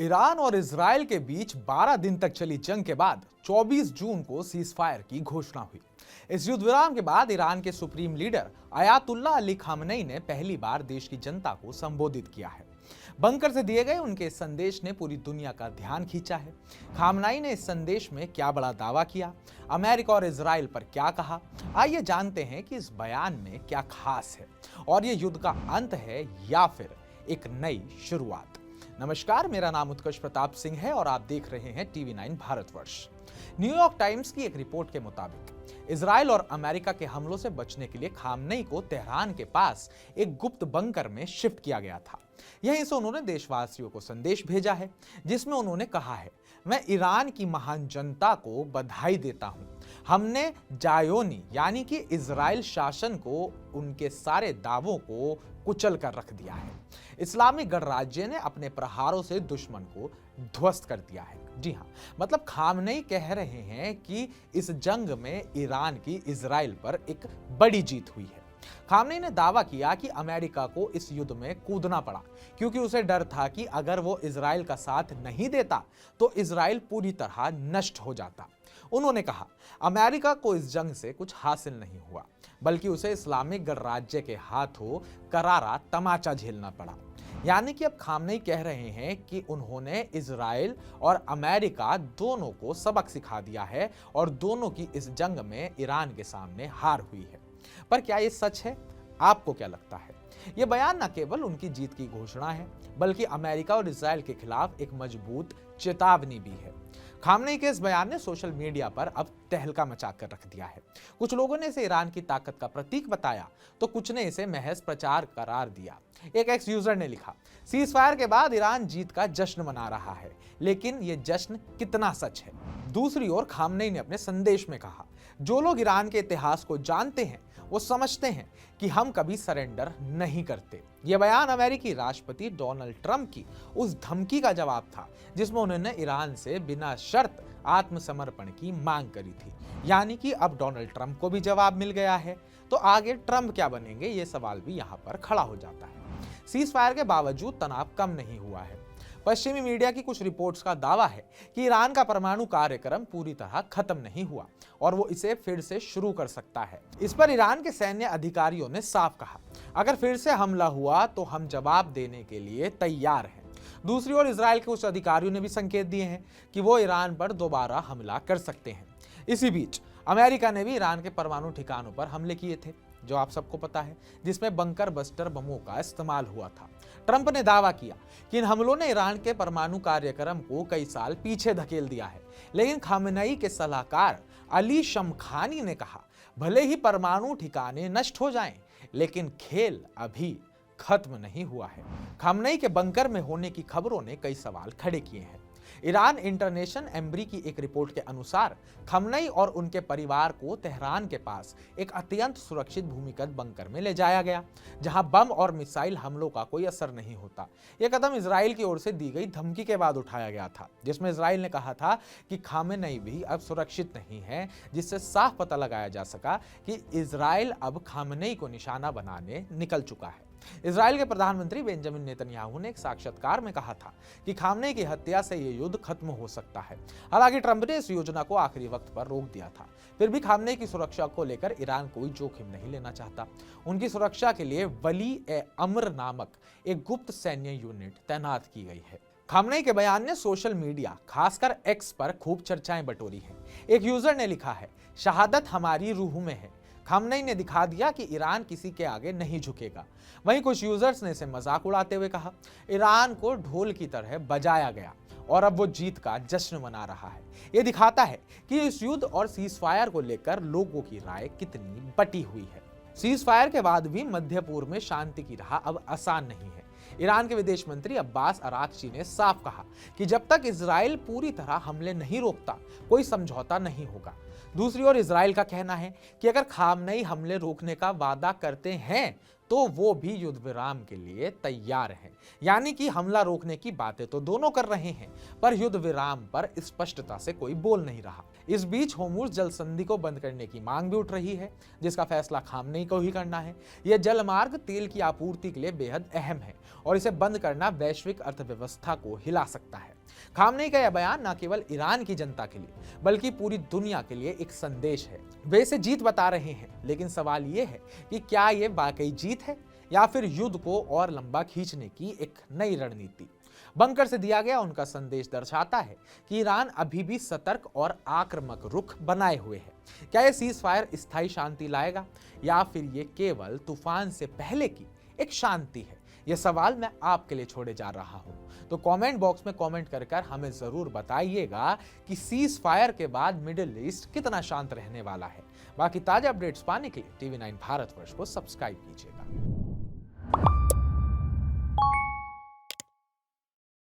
Iran और Israel के बीच 12 दिन तक चली जंग के बाद 24 जून को सीज फायर की घोषणा हुई। इस युद्ध विराम के बाद ईरान के supreme leader Ayatollah Ali Khamenei ने पहली बार देश की जनता को संबोधित किया है। बंकर से दिए गए उनके इस संदेश ने पूरी दुनिया का ध्यान खींचा है। खामनेई ने इस संदेश में क्या बड़ा दावा किया, अमेरिका और इजराइल पर क्या कहा, आइए जानते हैं कि इस बयान में क्या खास है और ये युद्ध का अंत है या फिर एक नई शुरुआत। नमस्कार, मेरा नाम उत्कर्ष प्रताप सिंह है और आप देख रहे हैं TV9 भारतवर्ष। न्यूयॉर्क टाइम्स की एक रिपोर्ट के मुताबिक इजराइल और अमेरिका के हमलों से बचने के लिए खामनेई को तेहरान के पास एक गुप्त बंकर में शिफ्ट किया गया था। यहीं से उन्होंने देशवासियों को संदेश भेजा है, जिसमें उन्होंने कहा है, मैं ईरान की महान जनता को बधाई देता हूं। हमने जायोनी यानी कि इजराइल शासन को उनके सारे दावों को कुचल कर रख दिया है। इस्लामिक गणराज्य ने अपने प्रहारों से दुश्मन को ध्वस्त कर दिया है। जी हां, मतलब खामनेई कह रहे हैं कि इस जंग में ईरान की इजराइल पर एक बड़ी जीत हुई है। खामनेई ने दावा किया कि अमेरिका को इस युद्ध में कूदना पड़ा क्योंकि उसे डर था कि अगर वो इजराइल का साथ नहीं देता तो इजराइल पूरी तरह नष्ट हो जाता। उन्होंने कहा, अमेरिका को इस जंग से कुछ हासिल नहीं हुआ, बल्कि उसे इस्लामिक गणराज्य के हाथों करारा तमाचा झेलना पड़ा। यानी कि अब खामनेई कह रहे हैं कि उन्होंने इजराइल और अमेरिका दोनों को सबक सिखा दिया है और दोनों की इस जंग में ईरान के सामने हार हुई है। पर क्या ये सच है? आपको क्या लगता है? यह बयान न केवल उनकी जीत की घोषणा है, बल्कि अमेरिका और इजराइल के खिलाफ एक मजबूत चेतावनी भी है। खामनेई के इस बयान ने सोशल मीडिया पर अब तहलका मचा कर रख दिया है। कुछ लोगों ने इसे ईरान की ताकत का प्रतीक बताया, तो कुछ ने इसे महज प्रचार करार दिया। एक एक्स यूजर ने लिखा, सीज फायर के बाद ईरान जीत का जश्न मना रहा है, लेकिन यह जश्न कितना सच है? दूसरी ओर खामनेई ने अपने संदेश में कहा, जो लोग ईरान के इतिहास को जानते हैं वो समझते हैं कि हम कभी सरेंडर नहीं करते। यह बयान अमेरिकी राष्ट्रपति डोनाल्ड ट्रंप की उस धमकी का जवाब था जिसमें उन्होंने ईरान से बिना शर्त आत्मसमर्पण की मांग करी थी। यानी कि अब डोनाल्ड ट्रंप को भी जवाब मिल गया है, तो आगे ट्रंप क्या बनेंगे, ये सवाल भी यहाँ पर खड़ा हो जाता है। सीज फायर के बावजूद तनाव कम नहीं हुआ है। पश्चिमी मीडिया की कुछ रिपोर्ट्स का दावा है कि ईरान का परमाणु कार्यक्रम पूरी तरह खत्म नहीं हुआ और वो इसे फिर से शुरू कर सकता है। इस पर ईरान के सैन्य अधिकारियों ने साफ कहा, अगर फिर से हमला हुआ तो हम जवाब देने के लिए तैयार हैं। दूसरी ओर इजराइल के कुछ अधिकारियों ने भी संकेत दिए हैं कि वो ईरान पर दोबारा हमला कर सकते हैं। इसी बीच अमेरिका ने भी ईरान के परमाणु ठिकानों पर हमले किए थे, जो आप सबको पता है, जिसमें बंकर बस्टर बमों का इस्तेमाल हुआ था। ट्रंप ने दावा किया कि इन हमलों ने ईरान के परमाणु कार्यक्रम को कई साल पीछे धकेल दिया है, लेकिन खामनेई के सलाहकार अली शमखानी ने कहा, भले ही परमाणु ठिकाने नष्ट हो जाएं, लेकिन खेल अभी खत्म नहीं हुआ है। खामनेई के बंकर में होने की खबरों ने कई सवाल खड़े किए हैं। ईरान इंटरनेशनल एम्बरी की एक रिपोर्ट के अनुसार खामनेई और उनके परिवार को तेहरान के पास एक अत्यंत सुरक्षित भूमिगत बंकर में ले जाया गया, जहां बम और मिसाइल हमलों का कोई असर नहीं होता। यह कदम इजराइल की ओर से दी गई धमकी के बाद उठाया गया था, जिसमें इजराइल ने कहा था कि खामनेई भी अब सुरक्षित नहीं है, जिससे साफ पता लगाया जा सका कि इजराइल अब खामनेई को निशाना बनाने निकल चुका है। इजराइल के प्रधानमंत्री बेंजामिन नेतन्याहू ने एक साक्षात्कार में कहा था कि खामनेई की हत्या से यह युद्ध खत्म हो सकता है। हालांकि ट्रंप ने इस योजना को आखिरी वक्त पर रोक दिया था। फिर भी खामनेई की सुरक्षा को लेकर ईरान कोई जोखिम नहीं लेना चाहता। उनकी सुरक्षा के लिए वली ए अम्र नामक एक गुप्त सैन्य यूनिट तैनात की गई है। खामनेई के बयान ने सोशल मीडिया, खासकर एक्स पर खूब चर्चाएं बटोरी हैं। एक यूजर ने लिखा है, शहादत हमारी रूह में है। खामनेई ने दिखा दिया कि ईरान किसी के आगे नहीं झुकेगा। वहीं कुछ यूजर्स ने इसे मजाक उड़ाते हुए कहा, ईरान को ढोल की तरह बजाया गया और अब वो जीत का जश्न मना रहा है। ये दिखाता है कि इस युद्ध और सीज फायर को लेकर लोगों की राय कितनी बटी हुई है। सीज फायर के बाद भी मध्य पूर्व में शांति की राह अब आसान नहीं है। ईरान के विदेश मंत्री अब्बास अराक्ची ने साफ कहा कि जब तक इजराइल पूरी तरह हमले नहीं रोकता, कोई समझौता नहीं होगा। दूसरी ओर इजराइल का कहना है कि अगर खामनेई हमले रोकने का वादा करते हैं तो वो भी युद्ध विराम के लिए तैयार हैं। यानी कि हमला रोकने की बातें तो दोनों कर रहे हैं, पर युद्ध विराम पर स्पष्टता से कोई बोल नहीं रहा। इस बीच होर्मुज जल संधि को बंद करने की मांग भी उठ रही है, जिसका फैसला खामनेई को ही करना है। यह जलमार्ग तेल की आपूर्ति के लिए बेहद अहम है और इसे बंद करना वैश्विक अर्थव्यवस्था को हिला सकता है। खामनेई का यह बयान न केवल ईरान की जनता के लिए बल्कि पूरी दुनिया के लिए एक संदेश है। वे इसे जीत बता रहे हैं, लेकिन सवाल यह है कि क्या यह वाकई जीत है या फिर युद्ध को और लंबा खींचने की एक नई रणनीति। बंकर से दिया गया उनका संदेश दर्शाता है कि ईरान अभी भी सतर्क और आक्रामक रुख बनाए हुए है। क्या यह सीज फायर स्थायी शांति लाएगा या फिर यह केवल तूफान से पहले की एक शांति है? यह सवाल मैं आपके लिए छोड़े जा रहा हूं। तो कमेंट बॉक्स में कमेंट कर हमें जरूर बताइएगा कि सीज फायर के बाद मिडिल ईस्ट कितना शांत रहने वाला है। बाकी ताजा अपडेट्स पाने के लिए TV9 भारतवर्ष को सब्सक्राइब कीजिएगा।